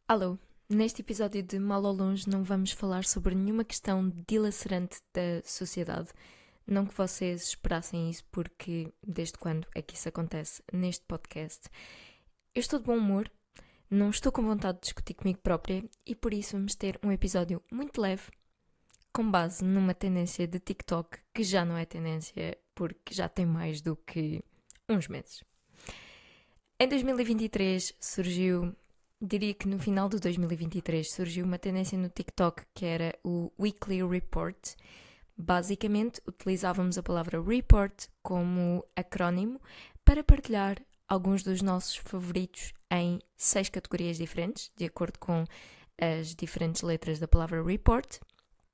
Alô, neste episódio de Mal ao Longe não vamos falar sobre nenhuma questão dilacerante da sociedade. Não que vocês esperassem isso, porque desde quando é que isso acontece neste podcast? Eu estou de bom humor, não estou com vontade de discutir comigo própria e por isso vamos ter um episódio muito leve, com base numa tendência de TikTok que já não é tendência porque já tem mais do que uns meses. Em 2023 surgiu... Diria que no final de 2023 surgiu uma tendência no TikTok que era o Weekly Report. Basicamente, utilizávamos a palavra report como acrónimo para partilhar alguns dos nossos favoritos em 6 categorias diferentes, de acordo com as diferentes letras da palavra report.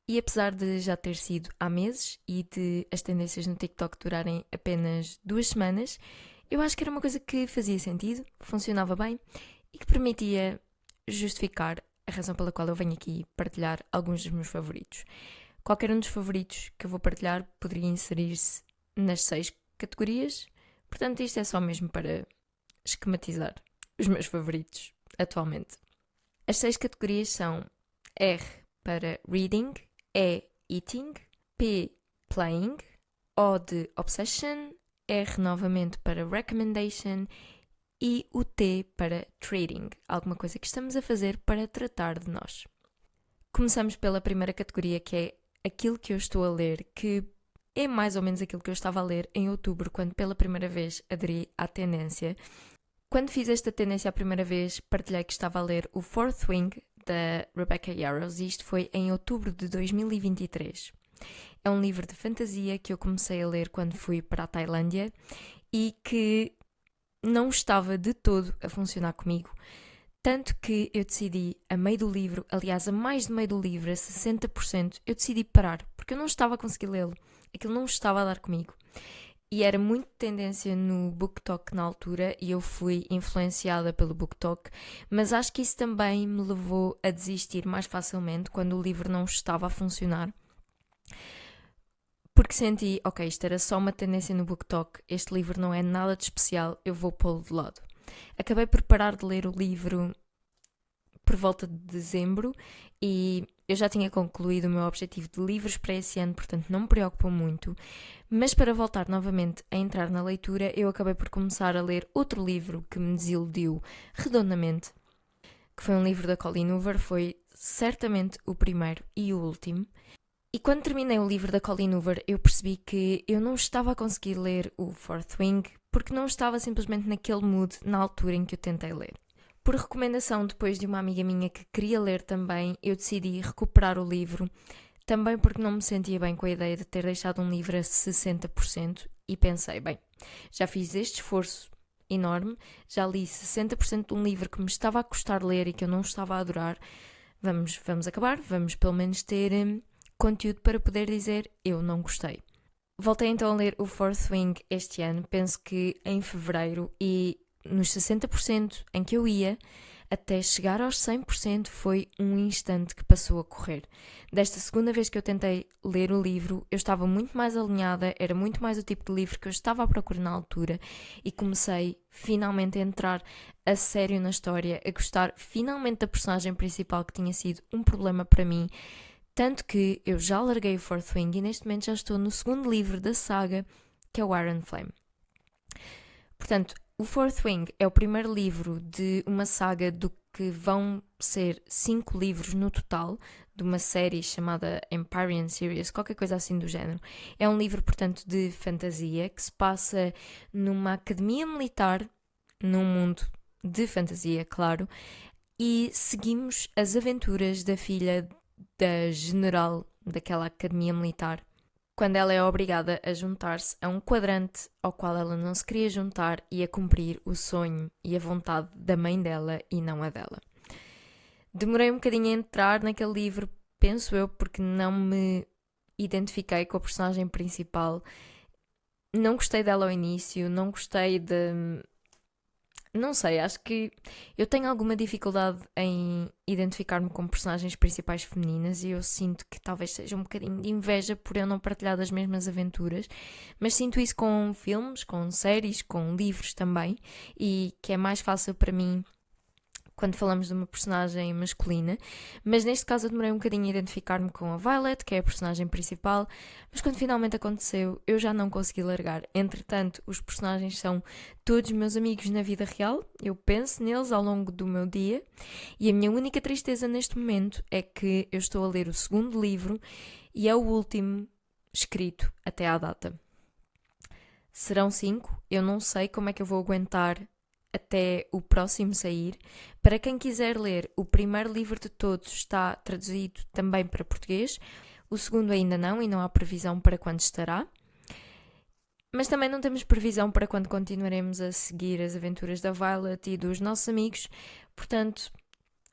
E apesar de já ter sido há meses e de as tendências no TikTok durarem apenas 2 semanas, eu acho que era uma coisa que fazia sentido, funcionava bem e que permitia justificar a razão pela qual eu venho aqui partilhar alguns dos meus favoritos. Qualquer um dos favoritos que eu vou partilhar poderia inserir-se nas 6 categorias, portanto isto é só mesmo para esquematizar os meus favoritos atualmente. As 6 categorias são R para Reading, E Eating, P Playing, O de Obsession, R novamente para Recommendation e o T para Trading, alguma coisa que estamos a fazer para tratar de nós. Começamos pela primeira categoria, que é aquilo que eu estou a ler, que é mais ou menos aquilo que eu estava a ler em outubro, quando pela primeira vez aderi à tendência. Quando fiz esta tendência a primeira vez, partilhei que estava a ler o Fourth Wing, da Rebecca Yarros, e isto foi em outubro de 2023. É um livro de fantasia que eu comecei a ler quando fui para a Tailândia e que não estava de todo a funcionar comigo, tanto que eu decidi, a meio do livro, aliás, a mais de meio do livro, a 60%, eu decidi parar, porque eu não estava a conseguir lê-lo, aquilo não estava a dar comigo. E era muito tendência no BookTok na altura, e eu fui influenciada pelo BookTok, mas acho que isso também me levou a desistir mais facilmente quando o livro não estava a funcionar. Porque senti, ok, isto era só uma tendência no BookTok, este livro não é nada de especial, eu vou pô-lo de lado. Acabei por parar de ler o livro por volta de dezembro e eu já tinha concluído o meu objetivo de livros para esse ano, portanto não me preocupou muito. Mas para voltar novamente a entrar na leitura, eu acabei por começar a ler outro livro que me desiludiu redondamente, que foi um livro da Colleen Hoover, foi certamente o primeiro e o último. E quando terminei o livro da Colleen Hoover, eu percebi que eu não estava a conseguir ler o Fourth Wing porque não estava simplesmente naquele mood na altura em que eu tentei ler. Por recomendação depois de uma amiga minha que queria ler também, eu decidi recuperar o livro, também porque não me sentia bem com a ideia de ter deixado um livro a 60% e pensei, bem, já fiz este esforço enorme, já li 60% de um livro que me estava a custar ler e que eu não estava a adorar, vamos acabar, vamos pelo menos ter conteúdo para poder dizer eu não gostei. Voltei então a ler o Fourth Wing este ano, penso que em fevereiro, e nos 60% em que eu ia, até chegar aos 100% foi um instante que passou a correr. Desta segunda vez que eu tentei ler o livro, eu estava muito mais alinhada, era muito mais o tipo de livro que eu estava à procura na altura e comecei finalmente a entrar a sério na história, a gostar finalmente da personagem principal que tinha sido um problema para mim. Tanto que eu já larguei o Fourth Wing e neste momento já estou no segundo livro da saga, que é o Iron Flame. Portanto, o Fourth Wing é o primeiro livro de uma saga do que vão ser 5 livros no total, de uma série chamada Empyrean Series, qualquer coisa assim do género. É um livro, portanto, de fantasia, que se passa numa academia militar, num mundo de fantasia, claro, e seguimos as aventuras da filha da general daquela academia militar, quando ela é obrigada a juntar-se a um quadrante ao qual ela não se queria juntar e a cumprir o sonho e a vontade da mãe dela e não a dela. Demorei um bocadinho a entrar naquele livro, penso eu, porque não me identifiquei com a personagem principal. Não gostei dela ao início, não gostei Não sei, acho que eu tenho alguma dificuldade em identificar-me com personagens principais femininas e eu sinto que talvez seja um bocadinho de inveja por eu não partilhar das mesmas aventuras, mas sinto isso com filmes, com séries, com livros também, e que é mais fácil para mim quando falamos de uma personagem masculina, mas neste caso eu demorei um bocadinho a identificar-me com a Violet, que é a personagem principal, mas quando finalmente aconteceu eu já não consegui largar. Entretanto, os personagens são todos meus amigos na vida real, eu penso neles ao longo do meu dia, e a minha única tristeza neste momento é que eu estou a ler o segundo livro e é o último escrito até à data. Serão 5, eu não sei como é que eu vou aguentar até o próximo sair. Para quem quiser ler, o primeiro livro de todos está traduzido também para português, o segundo ainda não, e não há previsão para quando estará. Mas também não temos previsão para quando continuaremos a seguir as aventuras da Violet e dos nossos amigos, portanto,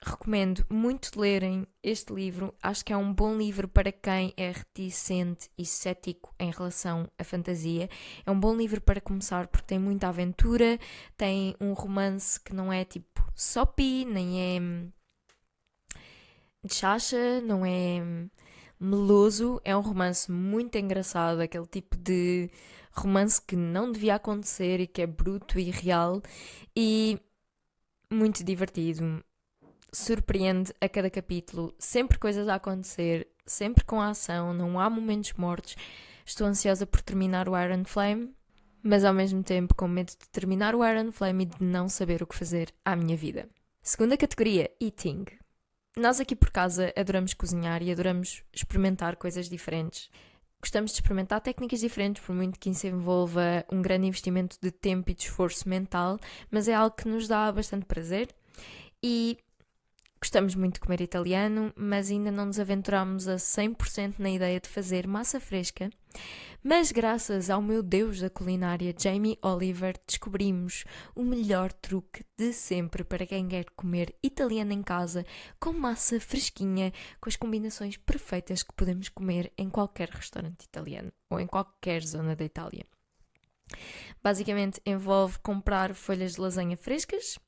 recomendo muito lerem este livro. Acho que é um bom livro para quem é reticente e cético em relação à fantasia. É um bom livro para começar porque tem muita aventura, tem um romance que não é tipo soppy, nem é de chacha, não é meloso. É um romance muito engraçado, aquele tipo de romance que não devia acontecer e que é bruto e real e muito divertido. Surpreende a cada capítulo, sempre coisas a acontecer, sempre com ação, não há momentos mortos. Estou ansiosa por terminar o Iron Flame, mas ao mesmo tempo com medo de terminar o Iron Flame e de não saber o que fazer à minha vida. Segunda categoria, Eating. Nós aqui por casa adoramos cozinhar e adoramos experimentar coisas diferentes. Gostamos de experimentar técnicas diferentes, por muito que isso envolva um grande investimento de tempo e de esforço mental, mas é algo que nos dá bastante prazer e gostamos muito de comer italiano, mas ainda não nos aventurámos a 100% na ideia de fazer massa fresca. Mas graças ao meu deus da culinária, Jamie Oliver, descobrimos o melhor truque de sempre para quem quer comer italiano em casa, com massa fresquinha, com as combinações perfeitas que podemos comer em qualquer restaurante italiano ou em qualquer zona da Itália. Basicamente envolve comprar folhas de lasanha frescas,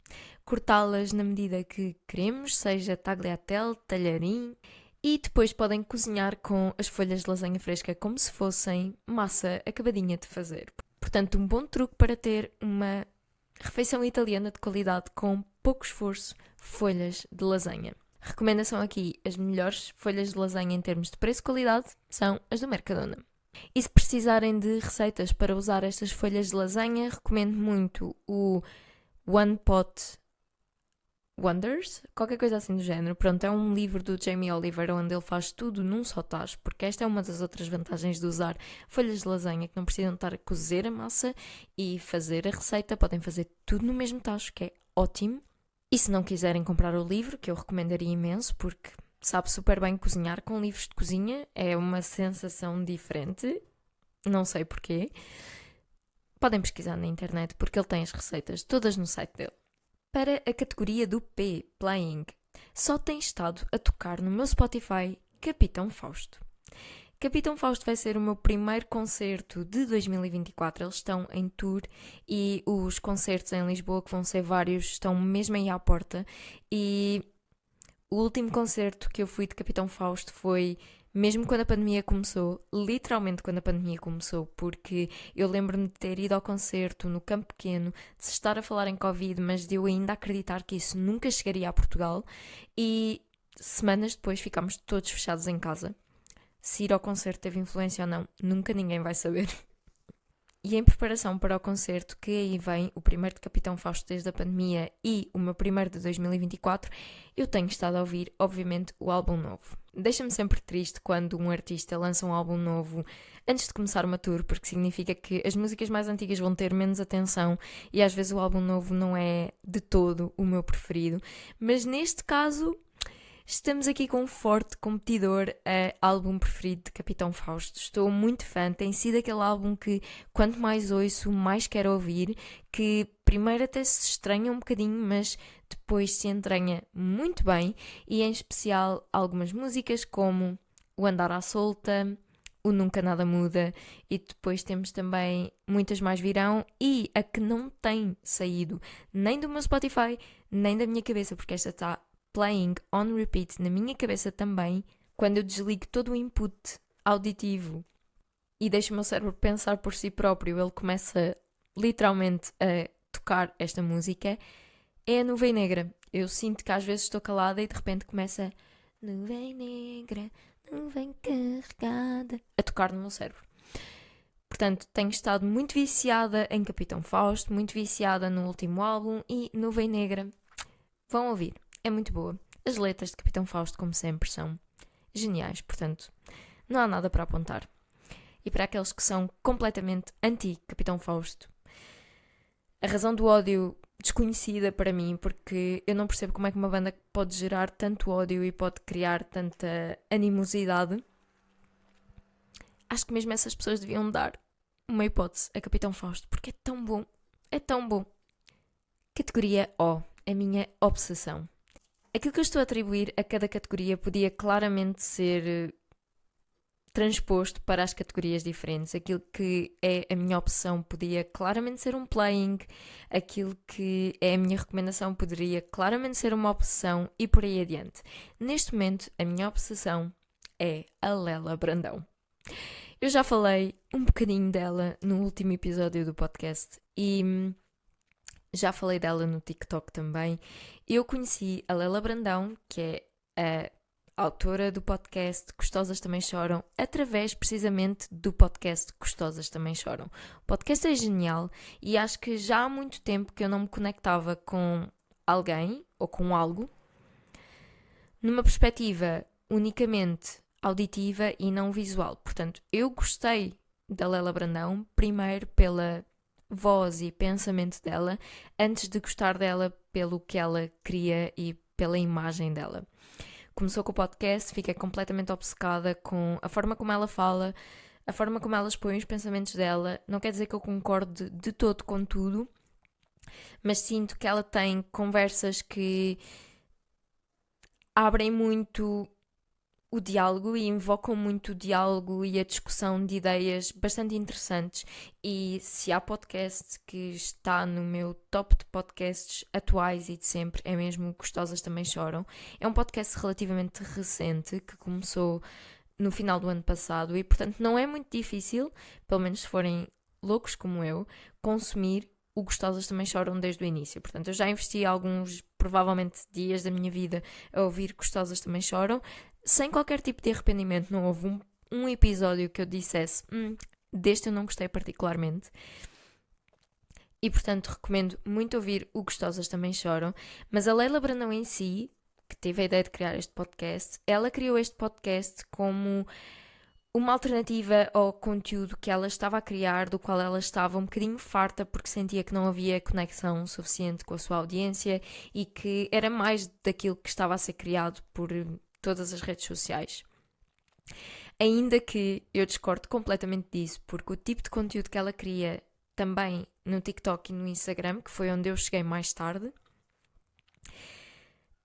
cortá-las na medida que queremos, seja tagliatelle, talharim, e depois podem cozinhar com as folhas de lasanha fresca como se fossem massa acabadinha de fazer. Portanto, um bom truque para ter uma refeição italiana de qualidade com pouco esforço, folhas de lasanha. Recomendação aqui, as melhores folhas de lasanha em termos de preço-qualidade são as do Mercadona. E se precisarem de receitas para usar estas folhas de lasanha, recomendo muito o One Pot Wonders, qualquer coisa assim do género. Pronto, é um livro do Jamie Oliver onde ele faz tudo num só tacho, porque esta é uma das outras vantagens de usar folhas de lasanha, que não precisam estar a cozer a massa e fazer a receita, podem fazer tudo no mesmo tacho, que é ótimo. E se não quiserem comprar o livro, que eu recomendaria imenso, porque sabe super bem cozinhar com livros de cozinha, é uma sensação diferente, não sei porquê. Podem pesquisar na internet porque ele tem as receitas todas no site dele. Para a categoria do P, Playing, só tem estado a tocar no meu Spotify Capitão Fausto. Capitão Fausto vai ser o meu primeiro concerto de 2024, eles estão em tour e os concertos em Lisboa, que vão ser vários, estão mesmo aí à porta e o último concerto que eu fui de Capitão Fausto foi mesmo quando a pandemia começou, literalmente quando a pandemia começou, porque eu lembro-me de ter ido ao concerto no Campo Pequeno, de se estar a falar em Covid, mas de eu ainda acreditar que isso nunca chegaria a Portugal e semanas depois ficámos todos fechados em casa. Se ir ao concerto teve influência ou não, nunca ninguém vai saber. E em preparação para o concerto, que aí vem o primeiro de Capitão Fausto desde a pandemia e o meu primeiro de 2024, eu tenho estado a ouvir, obviamente, o álbum novo. Deixa-me sempre triste quando um artista lança um álbum novo antes de começar uma tour, porque significa que as músicas mais antigas vão ter menos atenção e às vezes o álbum novo não é de todo o meu preferido. Mas neste caso, estamos aqui com um forte competidor a álbum preferido de Capitão Fausto. Estou muito fã, tem sido aquele álbum que quanto mais ouço, mais quero ouvir, que primeiro até se estranha um bocadinho, mas depois se entranha muito bem, e em especial algumas músicas como O Andar à Solta, o Nunca Nada Muda, e depois temos também Muitas Mais Virão, e a que não tem saído nem do meu Spotify, nem da minha cabeça, porque esta está playing on repeat na minha cabeça também, quando eu desligo todo o input auditivo e deixo o meu cérebro pensar por si próprio, ele começa literalmente a tocar esta música, é a Nuvem Negra. Eu sinto que às vezes estou calada e de repente começa Nuvem Negra, nuvem carregada, a tocar no meu cérebro. Portanto, tenho estado muito viciada em Capitão Fausto, muito viciada no último álbum, e Nuvem Negra, vão ouvir, é muito boa. As letras de Capitão Fausto, como sempre, são geniais, portanto, não há nada para apontar. E para aqueles que são completamente anti-Capitão Fausto, a razão do ódio desconhecida para mim, porque eu não percebo como é que uma banda pode gerar tanto ódio e pode criar tanta animosidade. Acho que mesmo essas pessoas deviam dar uma hipótese a Capitão Fausto, porque é tão bom, é tão bom. Categoria O, a minha obsessão. Aquilo que eu estou a atribuir a cada categoria podia claramente ser transposto para as categorias diferentes. Aquilo que é a minha opção podia claramente ser um playing, aquilo que é a minha recomendação poderia claramente ser uma obsessão, e por aí adiante. Neste momento, a minha obsessão é a Lela Brandão. Eu já falei um bocadinho dela no último episódio do podcast e já falei dela no TikTok também. Eu conheci a Lela Brandão, que é a autora do podcast Gostosas Também Choram, através precisamente do podcast Gostosas Também Choram. O podcast é genial e acho que já há muito tempo que eu não me conectava com alguém ou com algo numa perspectiva unicamente auditiva e não visual. Portanto, eu gostei da Lela Brandão primeiro pela voz e pensamento dela, antes de gostar dela pelo que ela cria e pela imagem dela. Começou com o podcast, fiquei completamente obcecada com a forma como ela fala, a forma como ela expõe os pensamentos dela. Não quer dizer que eu concorde de todo com tudo, mas sinto que ela tem conversas que abrem muito o diálogo e invocam muito o diálogo e a discussão de ideias bastante interessantes. E se há podcast que está no meu top de podcasts atuais e de sempre, é mesmo Gostosas Também Choram. É um podcast relativamente recente, que começou no final do ano passado, e portanto não é muito difícil, pelo menos se forem loucos como eu, consumir o Gostosas Também Choram desde o início. Portanto, eu já investi alguns, provavelmente, dias da minha vida a ouvir Gostosas Também Choram, sem qualquer tipo de arrependimento. Não houve um episódio que eu dissesse deste eu não gostei particularmente. E, portanto, recomendo muito ouvir o Gostosas Também Choram. Mas a Lela Brandão em si, que teve a ideia de criar este podcast, ela criou este podcast como uma alternativa ao conteúdo que ela estava a criar, do qual ela estava um bocadinho farta, porque sentia que não havia conexão suficiente com a sua audiência e que era mais daquilo que estava a ser criado por todas as redes sociais. Ainda que eu discordo completamente disso, porque o tipo de conteúdo que ela cria também no TikTok e no Instagram, que foi onde eu cheguei mais tarde,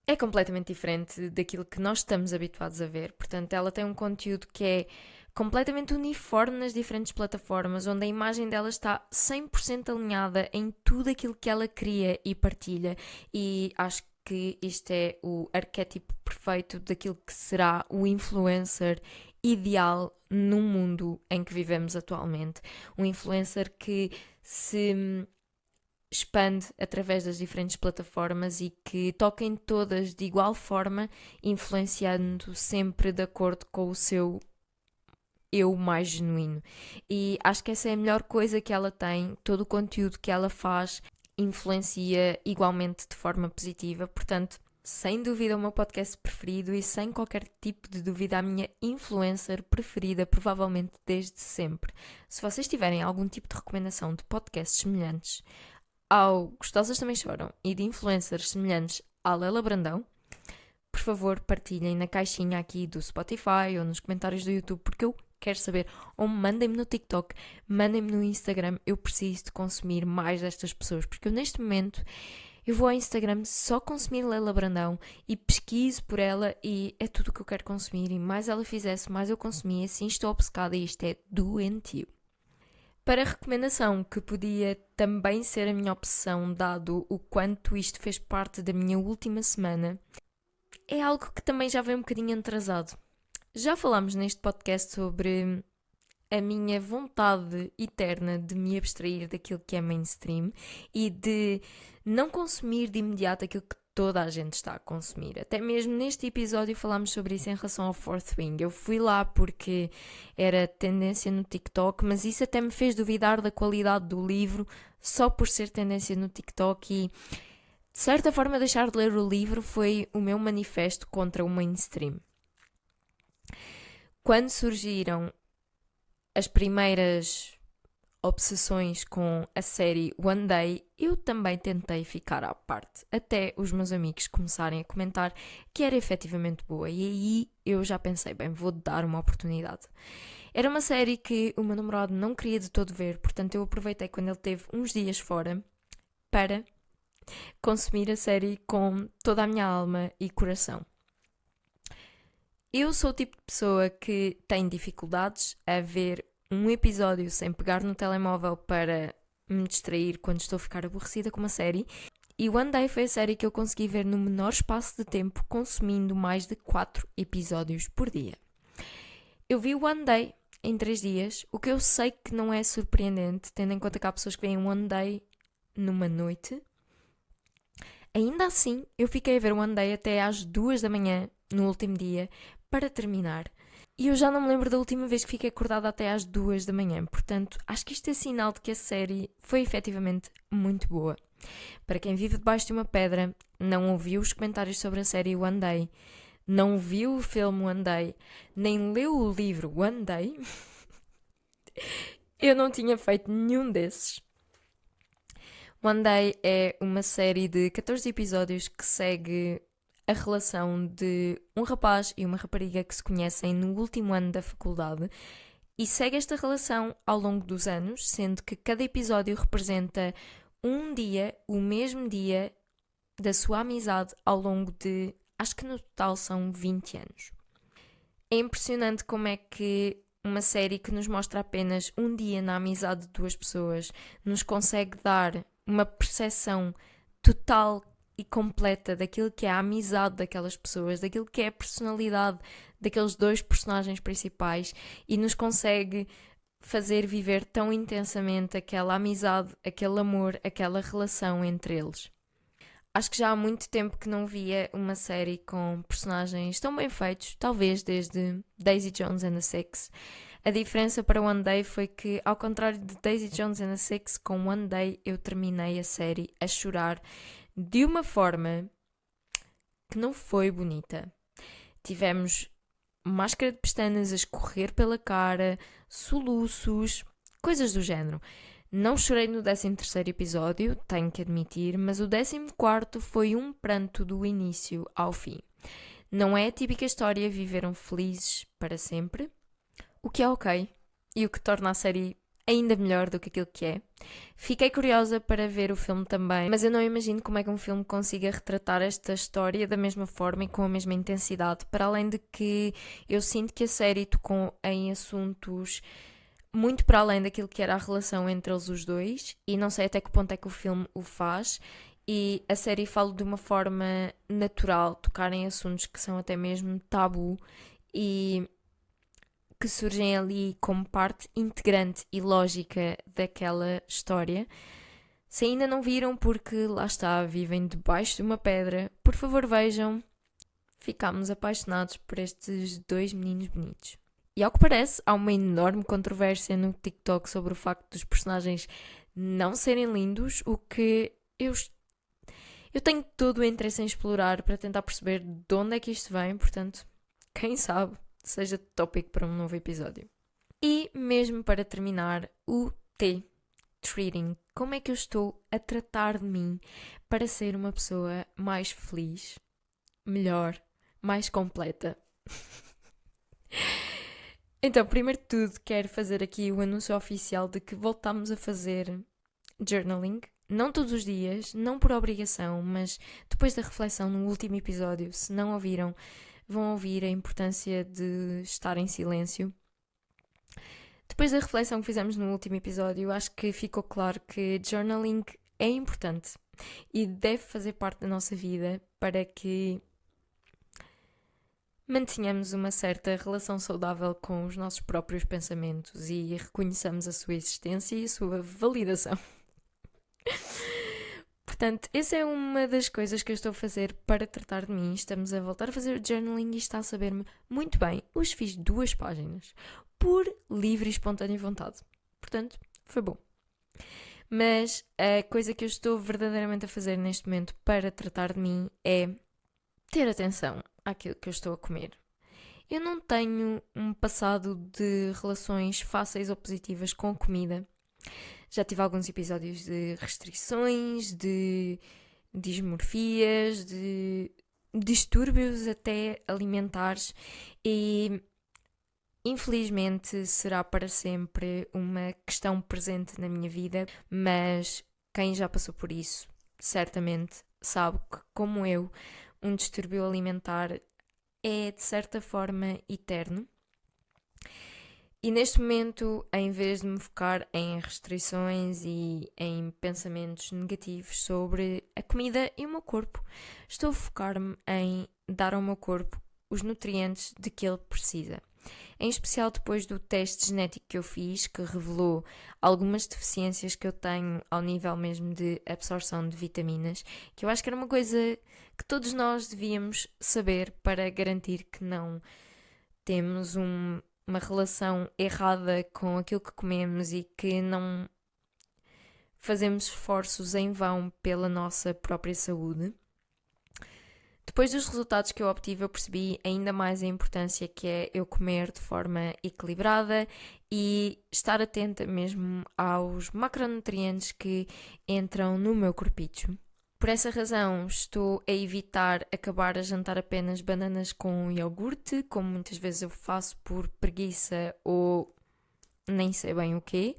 é completamente diferente daquilo que nós estamos habituados a ver. Portanto, ela tem um conteúdo que é completamente uniforme nas diferentes plataformas, onde a imagem dela está 100% alinhada em tudo aquilo que ela cria e partilha, e acho que isto é o arquétipo perfeito daquilo que será o influencer ideal no mundo em que vivemos atualmente. Um influencer que se expande através das diferentes plataformas e que toca em todas de igual forma, influenciando sempre de acordo com o seu eu mais genuíno. E acho que essa é a melhor coisa que ela tem. Todo o conteúdo que ela faz influencia igualmente de forma positiva. Portanto, sem dúvida o meu podcast preferido e sem qualquer tipo de dúvida a minha influencer preferida, provavelmente desde sempre. Se vocês tiverem algum tipo de recomendação de podcasts semelhantes ao Gostosas Também Choram e de influencers semelhantes à Lela Brandão, por favor partilhem na caixinha aqui do Spotify ou nos comentários do YouTube, porque eu quero saber, ou mandem-me no TikTok, mandem-me no Instagram. Eu preciso de consumir mais destas pessoas, porque eu neste momento Eu vou ao Instagram só consumir Leila Brandão e pesquiso por ela e é tudo o que eu quero consumir. E mais ela fizesse, mais eu consumia. Assim estou obcecada e isto é doentio. Para a recomendação, que podia também ser a minha obsessão, dado o quanto isto fez parte da minha última semana, é algo que também já veio um bocadinho atrasado. Já falámos neste podcast sobre a minha vontade eterna de me abstrair daquilo que é mainstream e de não consumir de imediato aquilo que toda a gente está a consumir. Até mesmo neste episódio falámos sobre isso em relação ao Fourth Wing. Eu fui lá porque era tendência no TikTok, mas isso até me fez duvidar da qualidade do livro só por ser tendência no TikTok e, de certa forma, deixar de ler o livro foi o meu manifesto contra o mainstream. Quando surgiram as primeiras obsessões com a série One Day, eu também tentei ficar à parte, até os meus amigos começarem a comentar que era efetivamente boa, e aí eu já pensei, bem, vou dar uma oportunidade. Era uma série que o meu namorado não queria de todo ver, portanto eu aproveitei quando ele teve uns dias fora para consumir a série com toda a minha alma e coração. Eu sou o tipo de pessoa que tem dificuldades a ver um episódio sem pegar no telemóvel para me distrair quando estou a ficar aborrecida com uma série. E One Day foi a série que eu consegui ver no menor espaço de tempo, consumindo mais de 4 episódios por dia. Eu vi One Day em 3 dias, o que eu sei que não é surpreendente, tendo em conta que há pessoas que veem One Day numa noite. Ainda assim, eu fiquei a ver One Day até às 2 da manhã, no último dia, para terminar. E eu já não me lembro da última vez que fiquei acordada até às 2 da manhã. Portanto, acho que isto é sinal de que a série foi efetivamente muito boa. Para quem vive debaixo de uma pedra, não ouviu os comentários sobre a série One Day, não viu o filme One Day, nem leu o livro One Day, eu não tinha feito nenhum desses. One Day é uma série de 14 episódios que segue a relação de um rapaz e uma rapariga que se conhecem no último ano da faculdade e segue esta relação ao longo dos anos, sendo que cada episódio representa um dia, o mesmo dia da sua amizade ao longo de, acho que no total são 20 anos. É impressionante como é que uma série que nos mostra apenas um dia na amizade de duas pessoas nos consegue dar uma percepção total e completa daquilo que é a amizade daquelas pessoas, daquilo que é a personalidade daqueles dois personagens principais e nos consegue fazer viver tão intensamente aquela amizade, aquele amor, aquela relação entre eles. Acho que já há muito tempo que não via uma série com personagens tão bem feitos, talvez desde Daisy Jones and the Six. A diferença para One Day foi que, ao contrário de Daisy Jones and the Six, com One Day eu terminei a série a chorar de uma forma que não foi bonita. Tivemos máscara de pestanas a escorrer pela cara, soluços, coisas do género. Não chorei no 13º episódio, tenho que admitir, mas o 14º foi um pranto do início ao fim. Não é a típica história viveram felizes para sempre, o que é ok, e o que torna a série ainda melhor do que aquilo que é. Fiquei curiosa para ver o filme também, mas eu não imagino como é que um filme consiga retratar esta história da mesma forma e com a mesma intensidade, para além de que eu sinto que a série tocou em assuntos muito para além daquilo que era a relação entre eles os dois, e não sei até que ponto é que o filme o faz, e a série fala de uma forma natural, tocar em assuntos que são até mesmo tabu e que surgem ali como parte integrante e lógica daquela história. Se ainda não viram, porque lá está, vivem debaixo de uma pedra, por favor vejam. Ficámos apaixonados por estes dois meninos bonitos. E ao que parece, há uma enorme controvérsia no TikTok sobre o facto dos personagens não serem lindos, o que eu tenho todo o interesse em explorar para tentar perceber de onde é que isto vem, portanto, quem sabe seja tópico para um novo episódio. E mesmo para terminar, o treating. Como é que eu estou a tratar de mim para ser uma pessoa mais feliz, melhor, mais completa? Então, primeiro de tudo, quero fazer aqui o anúncio oficial de que voltamos a fazer journaling. não todos os dias, não por obrigação, mas depois da reflexão no último episódio, se não ouviram, vão ouvir a importância de estar em silêncio. Depois da reflexão que fizemos no último episódio, acho que ficou claro que journaling é importante e deve fazer parte da nossa vida para que mantenhamos uma certa relação saudável com os nossos próprios pensamentos e reconheçamos a sua existência e a sua validação. Portanto, essa é uma das coisas que eu estou a fazer para tratar de mim. Estamos a voltar a fazer o journaling e está a saber-me muito bem. Hoje fiz 2 páginas, por livre e espontânea vontade. Portanto, foi bom. Mas a coisa que eu estou verdadeiramente a fazer neste momento para tratar de mim é ter atenção àquilo que eu estou a comer. Eu não tenho um passado de relações fáceis ou positivas com a comida. Já tive alguns episódios de restrições, de dismorfias, de distúrbios até alimentares e infelizmente será para sempre uma questão presente na minha vida, mas quem já passou por isso certamente sabe que, como eu, um distúrbio alimentar é de certa forma eterno. E neste momento, em vez de me focar em restrições e em pensamentos negativos sobre a comida e o meu corpo, estou a focar-me em dar ao meu corpo os nutrientes de que ele precisa. Em especial depois do teste genético que eu fiz, que revelou algumas deficiências que eu tenho ao nível mesmo de absorção de vitaminas, que eu acho que era uma coisa que todos nós devíamos saber para garantir que não temos uma relação errada com aquilo que comemos e que não fazemos esforços em vão pela nossa própria saúde. Depois dos resultados que eu obtive, eu percebi ainda mais a importância que é eu comer de forma equilibrada e estar atenta mesmo aos macronutrientes que entram no meu corpicho. Por essa razão, estou a evitar acabar a jantar apenas bananas com iogurte, como muitas vezes eu faço por preguiça ou nem sei bem o quê,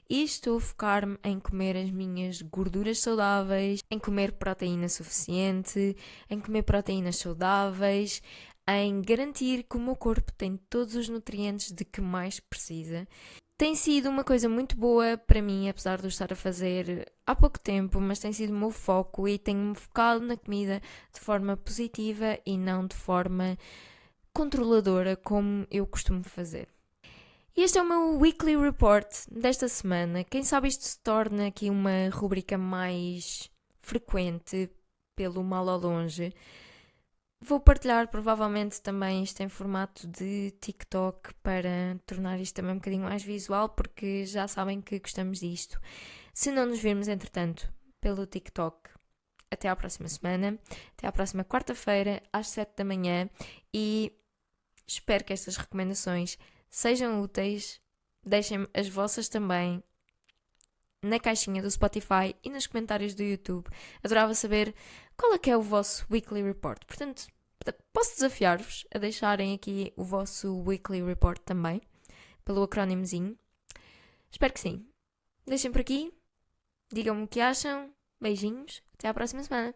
e estou a focar-me em comer as minhas gorduras saudáveis, em comer proteína suficiente, em comer proteínas saudáveis, em garantir que o meu corpo tem todos os nutrientes de que mais precisa. Tem sido uma coisa muito boa para mim, apesar de eu estar a fazer há pouco tempo, mas tem sido o meu foco e tenho-me focado na comida de forma positiva e não de forma controladora, como eu costumo fazer. E este é o meu Weekly Report desta semana. Quem sabe isto se torna aqui uma rubrica mais frequente pelo mal ao longe. Vou partilhar provavelmente também isto em formato de TikTok para tornar isto também um bocadinho mais visual, porque já sabem que gostamos disto. Se não nos virmos, entretanto, pelo TikTok, até à próxima semana, até à próxima quarta-feira, às 7 da manhã, e espero que estas recomendações sejam úteis. Deixem-me as vossas também na caixinha do Spotify e nos comentários do YouTube. Adorava saber qual é que é o vosso Weekly Report. Portanto, posso desafiar-vos a deixarem aqui o vosso Weekly Report também, pelo acrónimozinho. Espero que sim. Deixem por aqui, digam-me o que acham. Beijinhos, até à próxima semana.